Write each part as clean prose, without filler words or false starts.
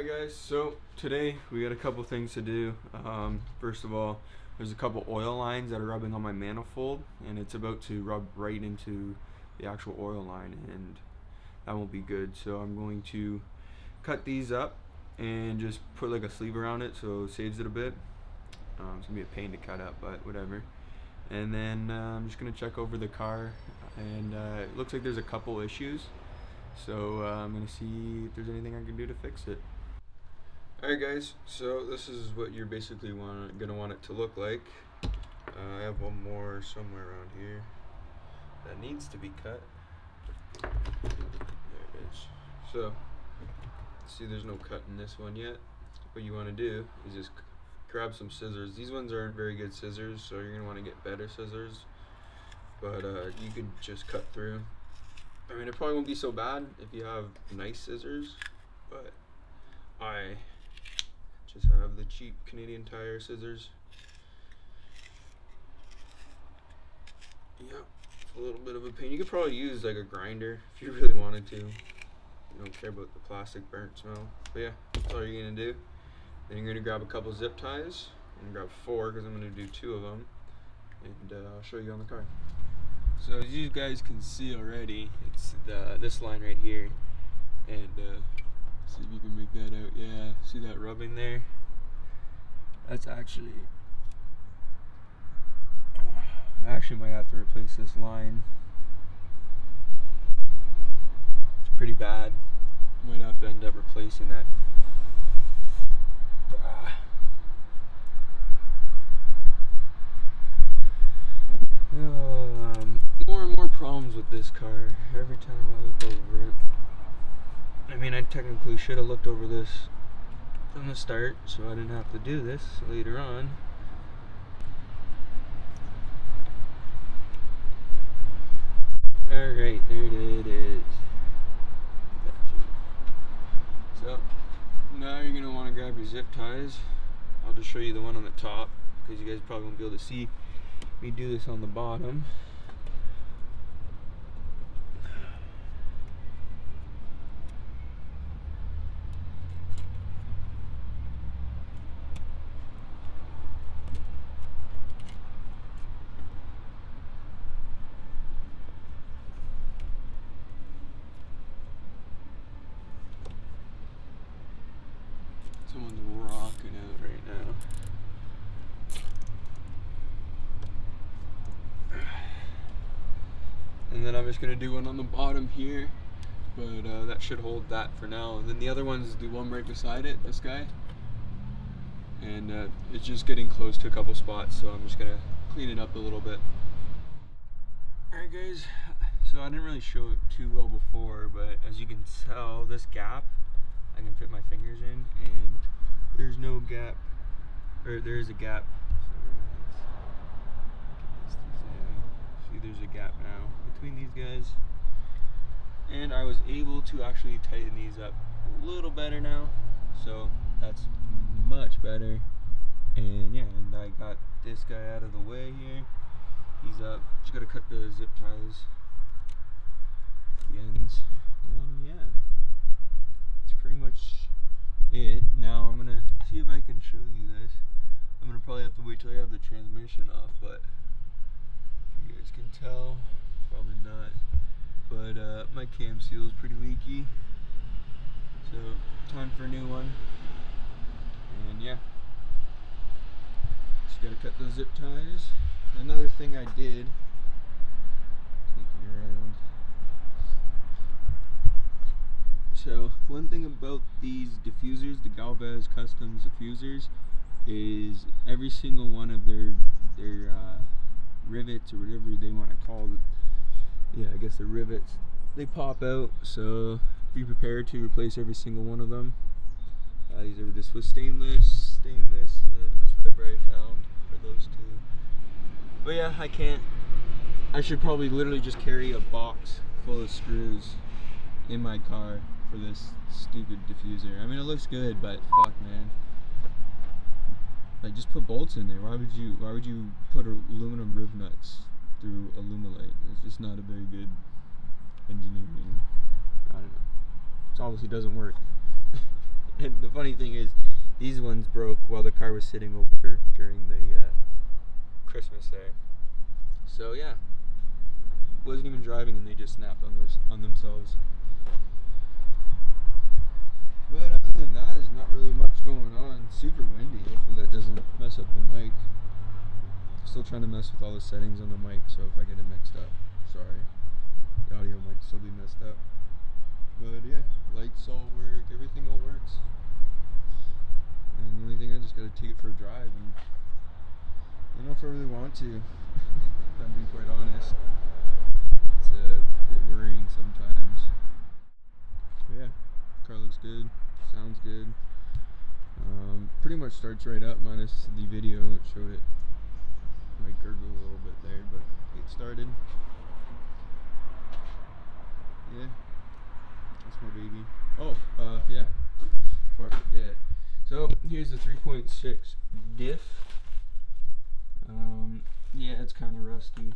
Alright guys, so today we got a couple things to do. First of all, there's a couple oil lines that are rubbing on my manifold, and it's about to rub right into the actual oil line, and that won't be good. So I'm going to cut these up and just put like a sleeve around it so it saves it a bit. It's gonna be a pain to cut up, but whatever. And then I'm just gonna check over the car, and it looks like there's a couple issues. So I'm gonna see if there's anything I can do to fix it. Alright guys, so this is what you're basically gonna want it to look like. I have one more somewhere around here that needs to be cut. There it is. So, see there's no cut in this one yet. What you want to do is just grab some scissors. These ones aren't very good scissors, so you're gonna want to get better scissors. But you can just cut through. I mean, it probably won't be so bad if you have nice scissors, but I just have the cheap Canadian Tire scissors. Yep, it's a little bit of a pain. You could probably use like a grinder if you really wanted to. You don't care about the plastic burnt smell. But yeah, that's all you're gonna do. Then you're gonna grab a couple zip ties. I'm gonna grab 4 because I'm gonna do 2 of them, and I'll show you on the car. So as you guys can see already, it's this line right here, and see if you can make that out. Yeah, see that rubbing there? That's actually, I actually might have to replace this line. It's pretty bad. Might have to end up replacing that. More and more problems with this car every time I look over it. I mean, I technically should have looked over this from the start, so I didn't have to do this later on. Alright, there it is. So, now you're going to want to grab your zip ties. I'll just show you the one on the top, because you guys probably won't be able to see me do this on the bottom. Someone's rocking out right now. And then I'm just gonna do one on the bottom here, but that should hold that for now. And then the other one's the one right beside it, this guy. And it's just getting close to a couple spots, so I'm just gonna clean it up a little bit. Alright guys, so I didn't really show it too well before, but as you can tell, this gap, I can fit my fingers in, and there's no gap, or there is a gap. So see, there's a gap now between these guys, and I was able to actually tighten these up a little better now, so that's much better. And yeah, and I got this guy out of the way here. He's up. Just gotta cut the zip ties, the ends, and yeah, it's pretty much it. Now I'm gonna see if I can show you this. I'm gonna probably have to wait till I have the transmission off, but you guys can tell, probably not. But my cam seal is pretty leaky, so time for a new one. And yeah, just gotta cut those zip ties. Another thing I did, take you around. So one thing about these diffusers, the Galvez Customs diffusers, is every single one of their rivets, or whatever they want to call it, yeah, I guess the rivets, they pop out, so be prepared to replace every single one of them. These are just with stainless, and just whatever I found for those two. But yeah, I should probably literally just carry a box full of screws in my car for this stupid diffuser. I mean, it looks good, but fuck, man. Like, just put bolts in there. Why would you put aluminum riv nuts through Alumilite? It's just not a very good engineering. I don't know. It obviously doesn't work. And the funny thing is, these ones broke while the car was sitting over during the Christmas day. So yeah, wasn't even driving and they just snapped on themselves. But other than that, there's not really much going on. Super windy. Hopefully that doesn't mess up the mic. Still trying to mess with all the settings on the mic, so if I get it mixed up, sorry. The audio might still be messed up. But yeah, lights all work, everything all works. And the only thing, I just gotta take it for a drive, and I don't know if I really want to, if I'm being quite honest. It's a bit worrying sometimes. But yeah, car looks good, sounds good. Pretty much starts right up, minus the video. It showed it might gurgle a little bit there, but it started. Yeah, that's my baby. Oh, yeah, before I forget. So here's the 3.6 diff. Yeah, it's kind of rusty.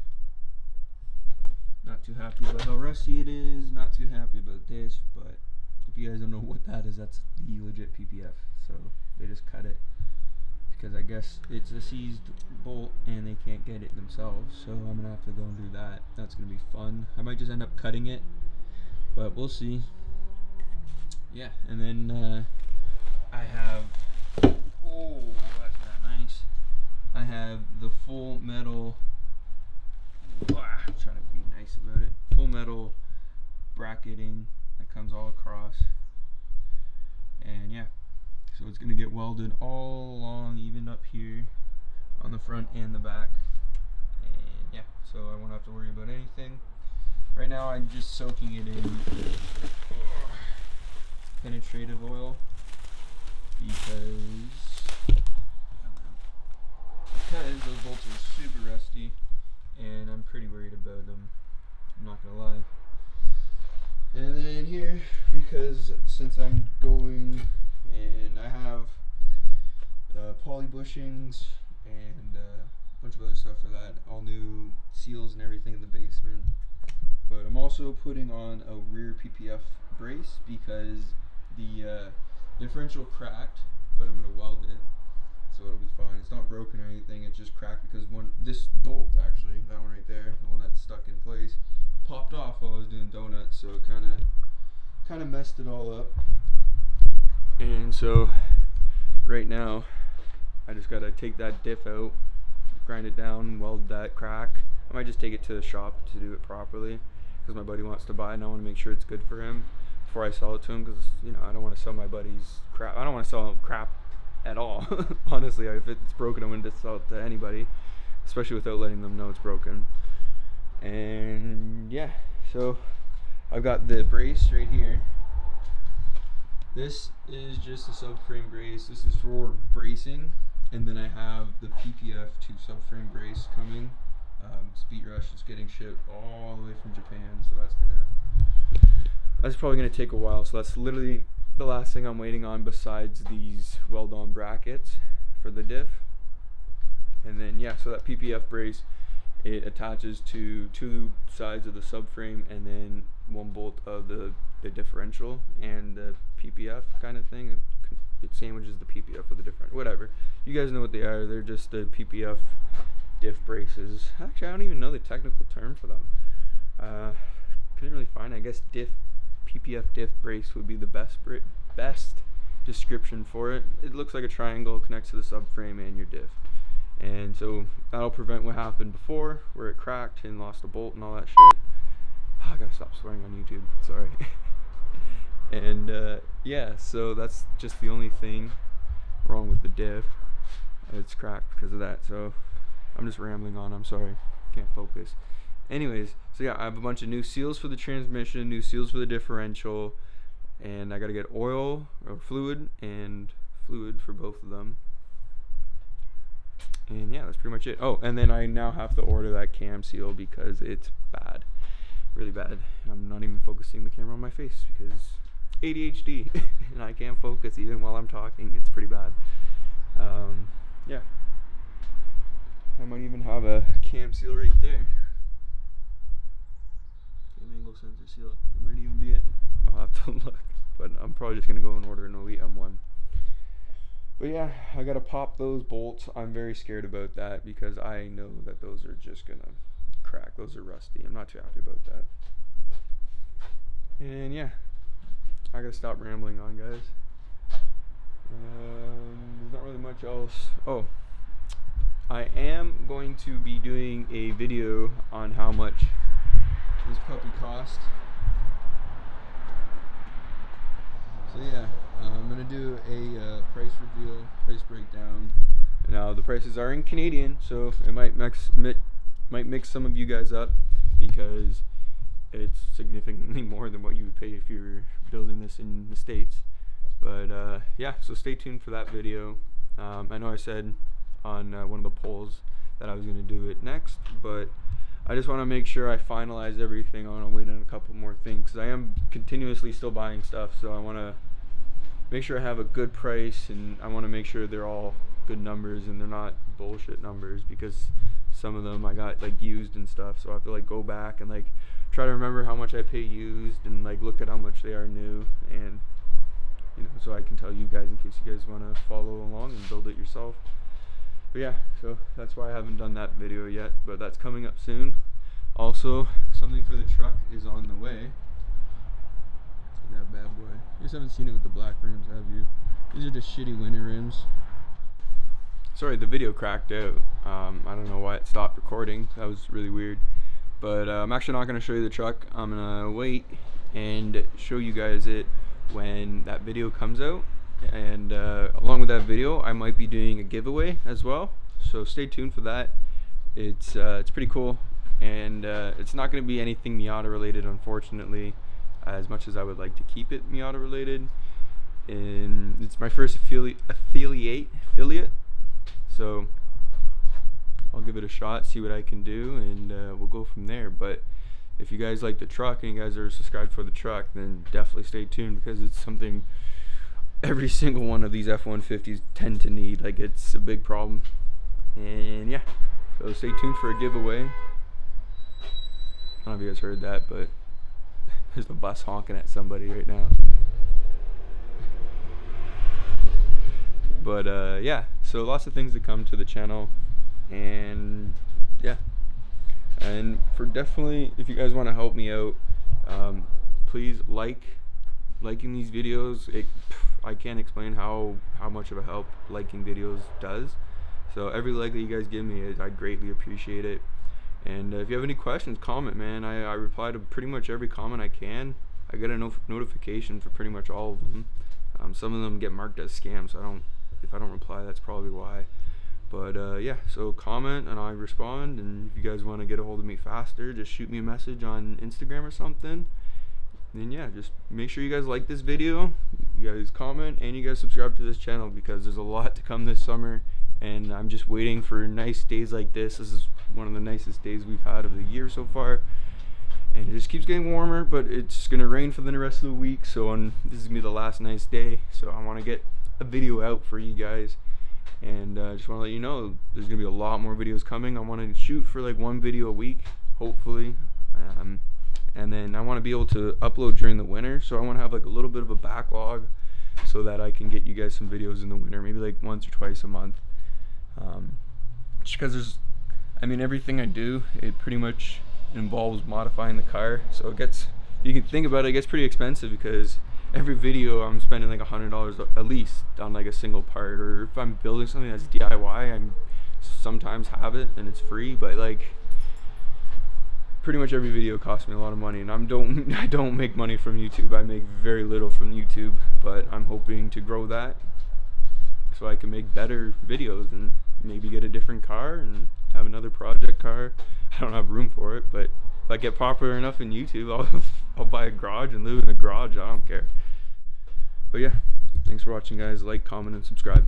Not too happy about how rusty it is. Not too happy about this, but if you guys don't know what that is, that's the legit PPF. So they just cut it because I guess it's a seized bolt and they can't get it themselves. So I'm gonna have to go and do that. That's gonna be fun. I might just end up cutting it, but we'll see. Yeah, and then I have, oh, that's not nice. I have the full metal, I'm trying to be nice about it, full metal bracketing that comes all across. And yeah, so it's going to get welded all along, even up here on the front and the back. And yeah, so I won't have to worry about anything. Right now I'm just soaking it in penetrative oil because those bolts are super rusty and I'm pretty worried about them, I'm not gonna lie. And then here, because since I'm going and I have poly bushings and a bunch of other stuff for that, all new seals and everything in the basement, but I'm also putting on a rear PPF brace because the differential cracked, but I'm gonna weld it, so it'll be fine. It's not broken or anything, it just cracked because this bolt, actually, that one right there, the one that's stuck in place, popped off while I was doing donuts, so it kind of messed it all up. And so right now I just gotta take that diff out, grind it down, weld that crack. I might just take it to the shop to do it properly because my buddy wants to buy it and I want to make sure it's good for him before I sell it to him, because you know I don't want to sell my buddy's crap. I don't want to sell him crap at all. Honestly, if it's broken, I'm going to sell it to anybody, especially without letting them know it's broken. And yeah, so I've got the brace right here. This is just a subframe brace. This is for bracing, and then I have the PPF 2 subframe brace coming. Speed Rush is getting shipped all the way from Japan, so that's probably gonna take a while. So that's literally the last thing I'm waiting on besides these weld-on brackets for the diff. And then yeah, so that PPF brace, it attaches to 2 sides of the subframe and then 1 bolt of the differential and the PPF kind of thing. It sandwiches the PPF with a different, whatever. You guys know what they are. They're just the PPF diff braces. Actually, I don't even know the technical term for them. Couldn't really find it. I guess PPF diff brace would be the best description for it. It looks like a triangle, connects to the subframe and your diff. And so that'll prevent what happened before, where it cracked and lost a bolt and all that shit. Oh, I gotta stop swearing on YouTube, sorry. And yeah, so that's just the only thing wrong with the diff. It's cracked because of that, so I'm just rambling on, I'm sorry, can't focus. Anyways, so yeah, I have a bunch of new seals for the transmission, new seals for the differential, and I gotta get oil or fluid for both of them. And yeah, that's pretty much it. Oh, and then I now have to order that cam seal because it's bad, really bad. I'm not even focusing the camera on my face because ADHD and I can't focus even while I'm talking. It's pretty bad. Yeah, I might even have a cam seal right there. Cam angle sensor seal. It might even be it. I'll have to look, but I'm probably just gonna go and order an Elite M1. But yeah, I gotta pop those bolts. I'm very scared about that because I know that those are just gonna crack. Those are rusty. I'm not too happy about that. And yeah, I gotta stop rambling on, guys. There's not really much else. Oh, I am going to be doing a video on how much this puppy cost. So yeah, I'm gonna do a price reveal, price breakdown. Now the prices are in Canadian, so it might mix some of you guys up because it's significantly more than what you would pay if you were building this in the States. But yeah, so stay tuned for that video. I know I said on one of the polls that I was going to do it next, but I just want to make sure I finalize everything. I want to wait on a couple more things because I am continuously still buying stuff, so I want to make sure I have a good price, and I want to make sure they're all good numbers and they're not bullshit numbers, because some of them I got like used and stuff, so I have to like go back and like try to remember how much I pay used and like look at how much they are new, and you know, so I can tell you guys in case you guys want to follow along and build it yourself. But yeah, so that's why I haven't done that video yet, but that's coming up soon. Also, something for the truck is on the way. Look at that bad boy. You guys haven't seen it with the black rims, have you? These are just shitty winter rims. Sorry, the video cracked out. I don't know why it stopped recording. That was really weird. But I'm actually not going to show you the truck. I'm going to wait and show you guys it when that video comes out. And along with that video, I might be doing a giveaway as well. So stay tuned for that. It's pretty cool. And it's not going to be anything Miata related, unfortunately, as much as I would like to keep it Miata related. And it's my first affiliate. So I'll give it a shot, see what I can do, and we'll go from there. But if you guys like the truck and you guys are subscribed for the truck, then definitely stay tuned, because it's something every single one of these F-150s tend to need. Like, it's a big problem. And yeah, so stay tuned for a giveaway. I don't know if you guys heard that, but there's a bus honking at somebody right now. But yeah, so lots of things to come to the channel, and yeah, and for definitely, if you guys want to help me out, please liking these videos. I can't explain how much of a help liking videos does. So every like that you guys give me, I greatly appreciate it. And if you have any questions, comment, man. I reply to pretty much every comment I can. I get a notification for pretty much all of them. Some of them get marked as scam, so if I don't reply, that's probably why. But yeah, so comment and I respond. And if you guys want to get a hold of me faster, just shoot me a message on Instagram or something. And yeah, just make sure you guys like this video, you guys comment, and you guys subscribe to this channel, because there's a lot to come this summer, and I'm just waiting for nice days like this. This is one of the nicest days we've had of the year so far, and it just keeps getting warmer, but it's gonna rain for the rest of the week, so this is gonna be the last nice day. So I want to get a video out for you guys, and just want to let you know there's gonna be a lot more videos coming. I want to shoot for like one video a week, hopefully, and then I want to be able to upload during the winter, so I want to have like a little bit of a backlog so that I can get you guys some videos in the winter, maybe like once or twice a month. Just because everything I do, it pretty much involves modifying the car, so you can think about it, it gets pretty expensive, because every video I'm spending like $100 at least on like a single part, or if I'm building something that's DIY, I sometimes have it and it's free, but like pretty much every video costs me a lot of money, and I don't make money from YouTube. I make very little from YouTube, but I'm hoping to grow that so I can make better videos and maybe get a different car and have another project car. I don't have room for it, but if I get popular enough in YouTube, I'll buy a garage and live in a garage. I don't care. But yeah, thanks for watching, guys. Like, comment, and subscribe.